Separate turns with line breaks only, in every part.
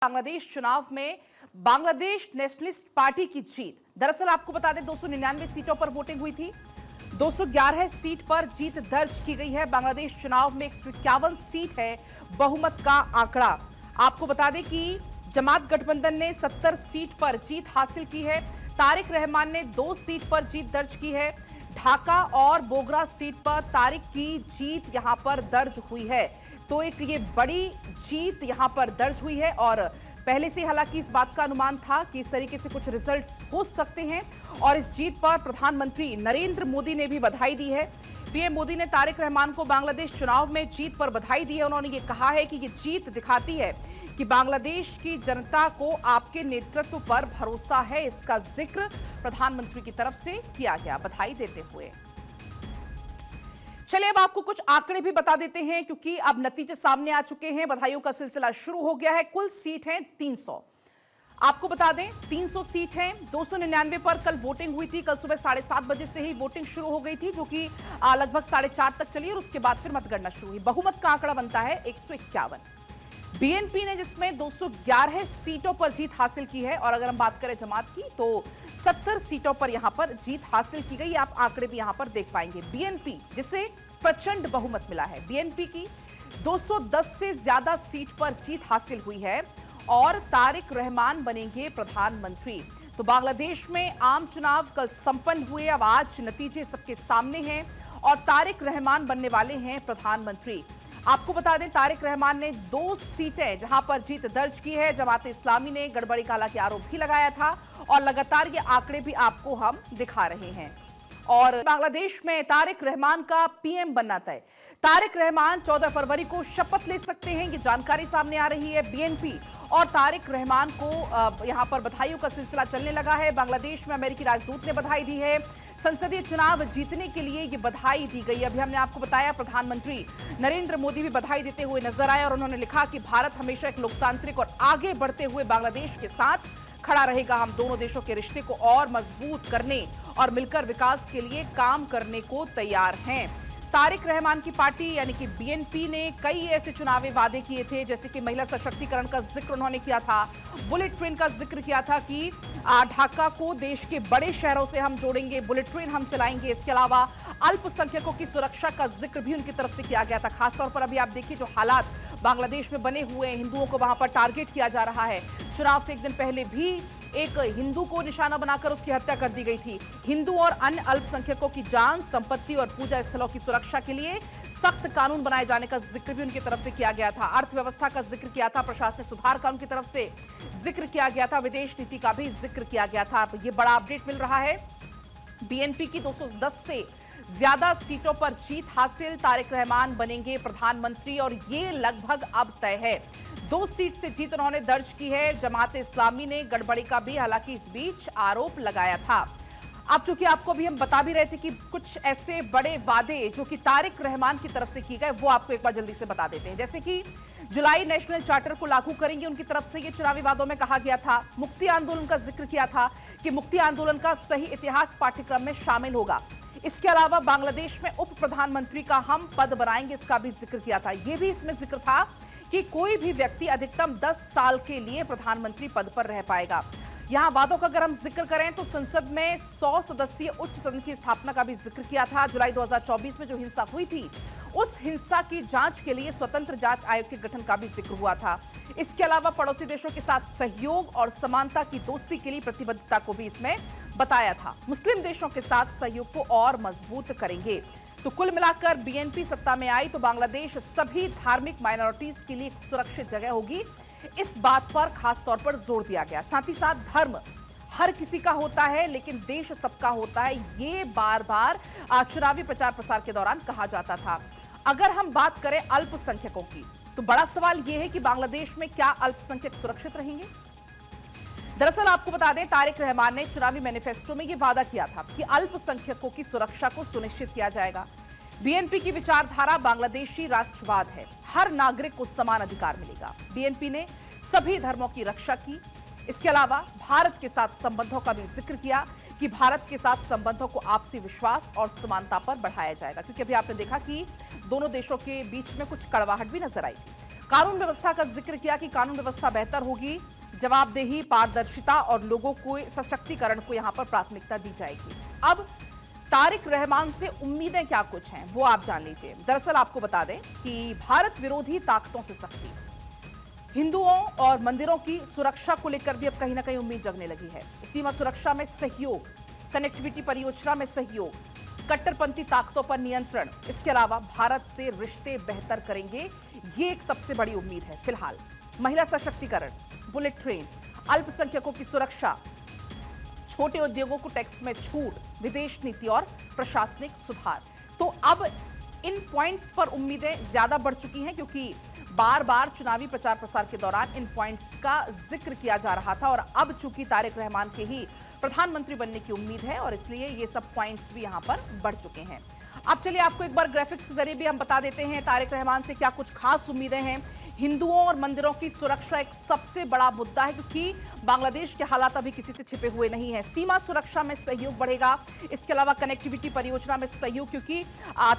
बांग्लादेश चुनाव में Bangladesh nationalist party की जीत। दरअसल आपको बता दें 299 सीटों पर वोटिंग हुई थी। 211 सीट पर जीत दर्ज की गई है। बांग्लादेश चुनाव में 151 सीट है बहुमत का आंकड़ा। आपको बता दें कि जमात गठबंधन ने 70 सीट पर जीत हासिल की है। तारिक रहमान ने 2 सीट पर जीत दर्ज की है। ढाका और बोगरा सीट पर तारिक की जीत यहां पर दर्ज हुई है। तो एक ये बड़ी जीत यहां पर दर्ज हुई है और पहले से हालांकि इस बात का अनुमान था कि इस तरीके से कुछ रिजल्ट्स हो सकते हैं और इस जीत पर प्रधानमंत्री नरेंद्र मोदी ने भी बधाई दी है। पीएम मोदी ने तारिक रहमान को बांग्लादेश चुनाव में जीत पर बधाई दी है। उन्होंने ये कहा है कि ये जीत दिखाती है कि बांग्लादेश की जनता को आपके नेतृत्व पर भरोसा है। इसका जिक्र प्रधानमंत्री की तरफ से किया गया बधाई देते हुए। चलिए अब आपको कुछ आंकड़े भी बता देते हैं क्योंकि अब नतीजे सामने आ चुके हैं। बधाइयों का सिलसिला शुरू हो गया है। कुल सीट है 300। आपको बता दें 300 सीट है। 299 पर कल वोटिंग हुई थी। कल सुबह 7:30 बजे से ही वोटिंग शुरू हो गई थी जो कि लगभग 4:30 तक चली और उसके बाद फिर मतगणना शुरू हुई। बहुमत का आंकड़ा बनता है 151। बीएनपी ने जिसमें 211 सीटों पर जीत हासिल की है और अगर हम बात करें जमात की तो 70 सीटों पर यहां पर जीत हासिल की गई। आप आंकड़े भी यहां पर देख पाएंगे। बीएनपी जिसे प्रचंड बहुमत मिला है, बीएनपी की 210 से ज्यादा सीट पर जीत हासिल हुई है और तारिक रहमान बनेंगे प्रधानमंत्री। तो बांग्लादेश में आम चुनाव कल संपन्न हुए। अब आज नतीजे सबके सामने हैं और तारिक रहमान बनने वाले हैं प्रधानमंत्री। आपको बता दें तारिक रहमान ने 2 सीटें जहां पर जीत दर्ज की है। जमात इस्लामी ने गड़बड़ी का हालांकि आरोप भी लगाया था और लगातार ये आंकड़े भी आपको हम दिखा रहे हैं। और बांग्लादेश में तारिक रहमान का पीएम बनना तय। तारिक रहमान 14 फरवरी को शपथ ले सकते हैं, ये जानकारी सामने आ रही है। बीएनपी और तारिक रहमान को यहां पर बधाइयों का सिलसिला चलने लगा है। बांग्लादेश में अमेरिकी राजदूत ने बधाई दी है। संसदीय चुनाव जीतने के लिए ये बधाई दी गई। अभी हमने आपको बताया प्रधानमंत्री नरेंद्र मोदी भी बधाई देते हुए नजर आए और उन्होंने लिखा कि भारत हमेशा एक लोकतांत्रिक और आगे बढ़ते हुए बांग्लादेश के साथ खड़ा रहेगा। हम दोनों देशों के रिश्ते को और मजबूत करने और मिलकर विकास के लिए काम करने को तैयार हैं। तारिक रहमान की पार्टी यानी कि बीएनपी ने कई ऐसे चुनावी वादे किए थे जैसे कि महिला सशक्तिकरण का जिक्र उन्होंने किया था, बुलेट ट्रेन का जिक्र किया था कि ढाका को देश के बड़े शहरों से हम जोड़ेंगे, बुलेट ट्रेन हम चलाएंगे। इसके अलावा अल्पसंख्यकों की सुरक्षा का जिक्र भी उनकी तरफ से किया गया था। खासतौर पर अभी आप देखिए जो हालात बांग्लादेश में बने हुए हैं, हिंदुओं को वहां पर टारगेट किया जा रहा है। चुनाव से एक दिन पहले भी एक हिंदू को निशाना बनाकर उसकी हत्या कर दी गई थी। हिंदू और अन्य अल्पसंख्यकों की जान, संपत्ति और पूजा स्थलों की सुरक्षा के लिए सख्त कानून बनाए जाने का जिक्र भी उनकी तरफ से किया गया था। अर्थव्यवस्था का जिक्र किया था, प्रशासनिक सुधार का उनकी तरफ से जिक्र किया गया था, विदेश नीति का भी जिक्र किया गया था। ये बड़ा अपडेट मिल रहा है। बीएनपी की 210 से ज्यादा सीटों पर जीत हासिल। तारिक रहमान बनेंगे प्रधानमंत्री और ये लगभग अब तय है। 2 सीट से जीत उन्होंने दर्ज की है। जमात इस्लामी ने गड़बड़ी का भी हालांकि इस बीच आरोप लगाया था। अब चूंकि आपको भी हम बता भी रहे थे कि कुछ ऐसे बड़े वादे जो कि तारिक रहमान की तरफ से किए गए वो आपको एक बार जल्दी से बता देते हैं। जैसे कि जुलाई नेशनल चार्टर को लागू करेंगे, उनकी तरफ से ये चुनावी वादों में कहा गया था। मुक्ति आंदोलन का जिक्र किया था कि मुक्ति आंदोलन का सही इतिहास पाठ्यक्रम में शामिल होगा। इसके अलावा बांग्लादेश में उप प्रधानमंत्री का हम पद बनाएंगे, इसका भी जिक्र किया था। यह भी इसमें जिक्र था कि कोई भी व्यक्ति अधिकतम 10 साल के लिए प्रधानमंत्री पद पर रह पाएगा। यहां वादों का अगर हम जिक्र करें तो संसद में 100 सदस्यीय उच्च सदन की स्थापना का भी जिक्र किया था। जुलाई 2024 में जो हिंसा हुई थी उस हिंसा की जांच के लिए स्वतंत्र जांच आयोग के गठन का भी जिक्र हुआ था। इसके अलावा पड़ोसी देशों के साथ सहयोग और समानता की दोस्ती के लिए प्रतिबद्धता को भी इसमें बताया था। मुस्लिम देशों के साथ सहयोग को और मजबूत करेंगे। तो कुल मिलाकर बीएनपी सत्ता में आई तो बांग्लादेश सभी धार्मिक माइनॉरिटीज के लिए एक सुरक्षित जगह होगी, इस बात पर खास तौर पर जोर दिया गया। साथ ही साथ धर्म हर किसी का होता है लेकिन देश सबका होता है, ये बार बार चुनावी प्रचार प्रसार के दौरान कहा जाता था। अगर हम बात करें अल्पसंख्यकों की तो बड़ा सवाल यह है कि बांग्लादेश में क्या अल्पसंख्यक सुरक्षित रहेंगे। दरअसल आपको बता दें तारिक रहमान ने चुनावी मैनिफेस्टो में यह वादा किया था कि अल्पसंख्यकों की सुरक्षा को सुनिश्चित किया जाएगा। बीएनपी की विचारधारा बांग्लादेशी राष्ट्रवाद है, हर नागरिक को समान अधिकार मिलेगा। बीएनपी ने सभी धर्मों की रक्षा की। इसके अलावा भारत के साथ संबंधों का भी जिक्र किया कि भारत के साथ संबंधों को आपसी विश्वास और समानता पर बढ़ाया जाएगा, क्योंकि अभी आपने देखा कि दोनों देशों के बीच में कुछ कड़वाहट भी नजर आई। कानून व्यवस्था का जिक्र किया कि कानून व्यवस्था बेहतर होगी, जवाबदेही, पारदर्शिता और लोगों को सशक्तिकरण को यहां पर प्राथमिकता दी जाएगी। अब तारिक रहमान से उम्मीदें क्या कुछ हैं वो आप जान लीजिए। दरअसल आपको बता दें कि भारत विरोधी ताकतों से सख्ती, हिंदुओं और मंदिरों की सुरक्षा को लेकर भी अब कहीं ना कहीं उम्मीद जगने लगी है। सीमा सुरक्षा में सहयोग, कनेक्टिविटी परियोजना में सहयोग, कट्टरपंथी ताकतों पर नियंत्रण, इसके अलावा भारत से रिश्ते बेहतर करेंगे, ये एक सबसे बड़ी उम्मीद है फिलहाल। महिला सशक्तिकरण, बुलेट ट्रेन, अल्पसंख्यकों की सुरक्षा, छोटे उद्योगों को टैक्स में छूट, विदेश नीति और प्रशासनिक सुधार। तो अब इन पॉइंट्स पर उम्मीदें ज्यादा बढ़ चुकी हैं क्योंकि बार बार चुनावी प्रचार प्रसार के दौरान इन पॉइंट्स का जिक्र किया जा रहा था और अब चूंकि तारिक रहमान के ही प्रधानमंत्री बनने की उम्मीद है और इसलिए ये सब पॉइंट्स भी यहां पर बढ़ चुके हैं। अब चलिए आपको एक बार ग्राफिक्स के जरिए भी हम बता देते हैं तारिक रहमान से क्या कुछ खास उम्मीदें हैं। हिंदुओं और मंदिरों की सुरक्षा एक सबसे बड़ा मुद्दा है क्योंकि बांग्लादेश के हालात अभी किसी से छिपे हुए नहीं है। सीमा सुरक्षा में सहयोग बढ़ेगा, इसके अलावा कनेक्टिविटी परियोजना में सहयोग, क्योंकि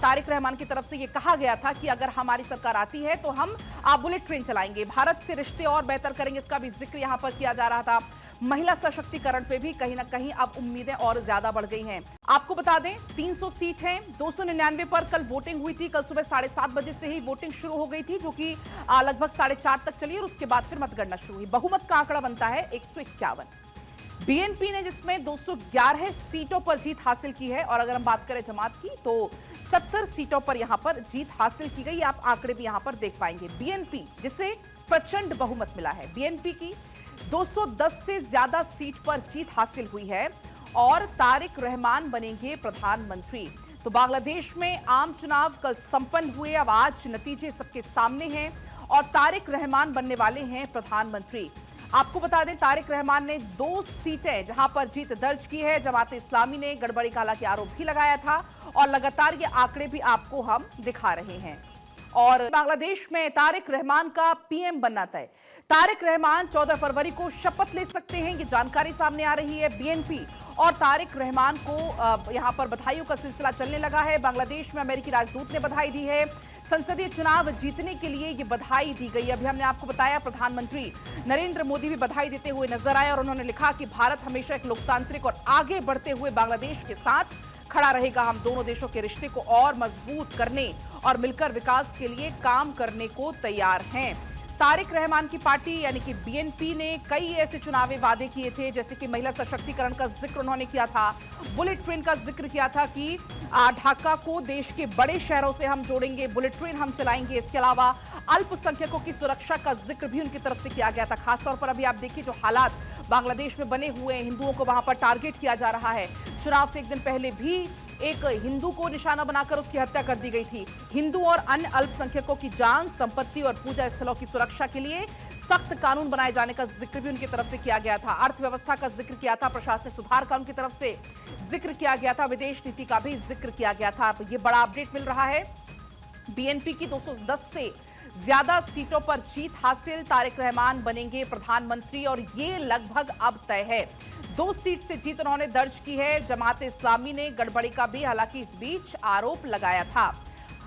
तारिक रहमान की तरफ से यह कहा गया था कि अगर हमारी सरकार आती है तो हम बुलेट ट्रेन चलाएंगे, भारत से रिश्ते और बेहतर करेंगे, इसका भी जिक्र यहां पर किया जा रहा था। महिला सशक्तिकरण पे भी कहीं ना कहीं अब उम्मीदें और ज्यादा बढ़ गई हैं। आपको बता दें 300 सीट हैं, 299 पर कल वोटिंग हुई थी। कल सुबह 7:30 बजे से ही वोटिंग शुरू हो गई थी जो कि लगभग 4:30 तक चली और उसके बाद फिर मतगणना शुरू हुई। बहुमत का आंकड़ा बनता है 151। बीएनपी ने जिसमें 211 सीटों पर जीत हासिल की है और अगर हम बात करें जमात की तो 70 सीटों पर यहां पर जीत हासिल की गई। आप आंकड़े भी यहां पर देख पाएंगे। बीएनपी जिसे प्रचंड बहुमत मिला है, बीएनपी की 210 से ज्यादा सीट पर जीत हासिल हुई है और तारिक रहमान बनेंगे प्रधानमंत्री। तो बांग्लादेश में आम चुनाव कल संपन्न हुए, अब आज नतीजे सबके सामने हैं और तारिक रहमान बनने वाले हैं प्रधानमंत्री। आपको बता दें तारिक रहमान ने 2 सीटें जहां पर जीत दर्ज की है। जमात इस्लामी ने गड़बड़ी का हालांकि आरोप भी लगाया था और लगातार ये आंकड़े भी आपको हम दिखा रहे हैं। और बांग्लादेश में तारिक रहमान का पीएम बनना तय। तारिक रहमान 14 फरवरी को शपथ ले सकते हैं, ये जानकारी सामने आ रही है। बीएनपी और तारिक रहमान को यहां पर बधाइयों का सिलसिला चलने लगा है। बांग्लादेश में अमेरिकी राजदूत ने बधाई दी है। संसदीय चुनाव जीतने के लिए ये बधाई दी गई। अभी हमने आपको बताया प्रधानमंत्री नरेंद्र मोदी भी बधाई देते हुए नजर आए और उन्होंने लिखा कि भारत हमेशा एक लोकतांत्रिक और आगे बढ़ते हुए बांग्लादेश के साथ खड़ा रहेगा। हम दोनों देशों के रिश्ते को और मजबूत करने और मिलकर विकास के लिए काम करने को तैयार हैं। तारिक रहमान की पार्टी यानी कि बीएनपी ने कई ऐसे चुनावी वादे किए थे, जैसे कि महिला सशक्तिकरण का जिक्र उन्होंने किया था, बुलेट ट्रेन का जिक्र किया था कि ढाका को देश के बड़े शहरों से हम जोड़ेंगे, बुलेट ट्रेन हम चलाएंगे। इसके अलावा अल्पसंख्यकों की सुरक्षा का जिक्र भी उनकी तरफ से किया गया था। खासतौर पर अभी आप देखिए जो हालात बांग्लादेश में बने हुए हैं, हिंदुओं को वहां पर टारगेट किया जा रहा है। चुनाव से एक दिन पहले भी एक हिंदू को निशाना बनाकर उसकी हत्या कर दी गई थी। हिंदू और अन्य अल्पसंख्यकों की जान, संपत्ति और पूजा स्थलों की सुरक्षा के लिए सख्त कानून बनाए जाने का जिक्र भी उनकी तरफ से किया गया था। अर्थव्यवस्था का जिक्र किया था, प्रशासनिक सुधार का उनकी तरफ से जिक्र किया गया था, विदेश नीति का भी जिक्र किया गया था। ये बड़ा अपडेट मिल रहा है। बीएनपी की 210 से ज्यादा सीटों पर जीत हासिल, तारिक रहमान बनेंगे प्रधानमंत्री और ये लगभग अब तय है। 2 सीट से जीत उन्होंने दर्ज की है। जमात इस्लामी ने गड़बड़ी का भी हालांकि इस बीच आरोप लगाया था।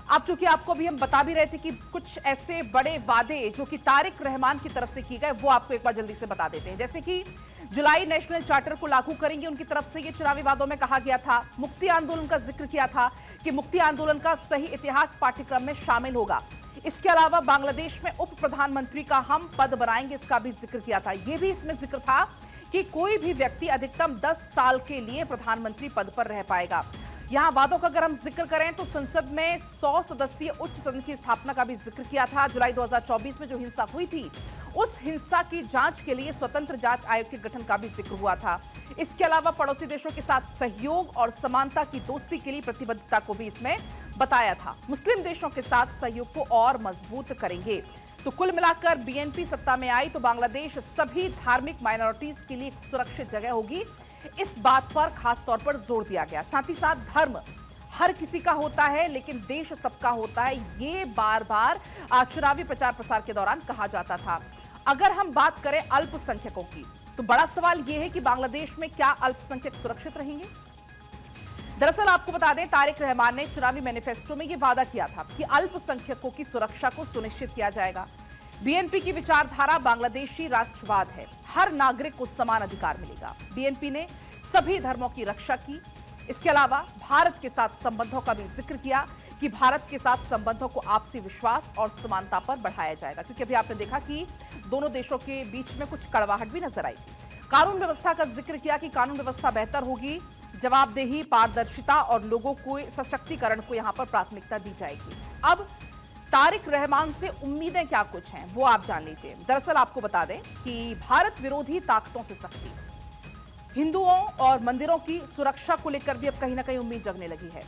अब चूंकि आपको भी हम बता भी रहे थे कि कुछ ऐसे बड़े वादे जो कि तारिक रहमान की तरफ से किए गए वो आपको एक बार जल्दी से बता देते हैं। जैसे कि जुलाई नेशनल चार्टर को लागू करेंगे, उनकी तरफ से ये चुनावी वादों में कहा गया था। मुक्ति आंदोलन का जिक्र किया था कि मुक्ति आंदोलन का सही इतिहास पाठ्यक्रम में शामिल होगा। इसके अलावा बांग्लादेश में उप प्रधानमंत्री का हम पद बनाएंगे, इसका भी जिक्र किया था। यह भी इसमें जिक्र था कि कोई भी व्यक्ति अधिकतम 10 साल के लिए प्रधानमंत्री पद पर रह पाएगा। यहां वादों का अगर हम जिक्र करें तो संसद में 100 सदस्यीय उच्च सदन की स्थापना का भी जिक्र किया था। जुलाई 2024 में जो हिंसा हुई थी उस हिंसा की जांच के लिए स्वतंत्र जांच आयोग के गठन का भी जिक्र हुआ था। इसके अलावा पड़ोसी देशों के साथ सहयोग और समानता की दोस्ती के लिए प्रतिबद्धता को भी इसमें बताया था। मुस्लिम देशों के साथ सहयोग को और मजबूत करेंगे। तो कुल मिलाकर बीएनपी सत्ता में आई तो बांग्लादेश सभी धार्मिक माइनॉरिटीज के लिए सुरक्षित जगह होगी, इस बात पर खास तौर पर जोर दिया गया। साथ ही साथ धर्म हर किसी का होता है लेकिन देश सबका होता है, ये बार बार चुनावी प्रचार प्रसार के दौरान कहा जाता था। अगर हम बात करें अल्पसंख्यकों की तो बड़ा सवाल यह है कि बांग्लादेश में क्या अल्पसंख्यक सुरक्षित रहेंगे। दरअसल आपको बता दें तारिक रहमान ने चुनावी मैनिफेस्टो में यह वादा किया था कि अल्पसंख्यकों की सुरक्षा को सुनिश्चित किया जाएगा। बीएनपी की विचारधारा बांग्लादेशी राष्ट्रवाद है। हर नागरिक को समान अधिकार मिलेगा। बीएनपी ने सभी धर्मों की रक्षा की। इसके अलावा भारत के साथ संबंधों का भी जिक्र किया कि भारत के साथ संबंधों को आपसी विश्वास और समानता पर बढ़ाया जाएगा, क्योंकि अभी आपने देखा कि दोनों देशों के बीच में कुछ कड़वाहट भी नजर आई। कानून व्यवस्था का जिक्र किया कि कानून व्यवस्था बेहतर होगी, जवाबदेही, पारदर्शिता और लोगों को सशक्तिकरण को यहां पर प्राथमिकता दी जाएगी। अब तारिक रहमान से उम्मीदें क्या कुछ हैं वो आप जान लीजिए। दरअसल आपको बता दें कि भारत विरोधी ताकतों से सख्ती, हिंदुओं और मंदिरों की सुरक्षा को लेकर भी अब कहीं ना कहीं उम्मीद जगने लगी है।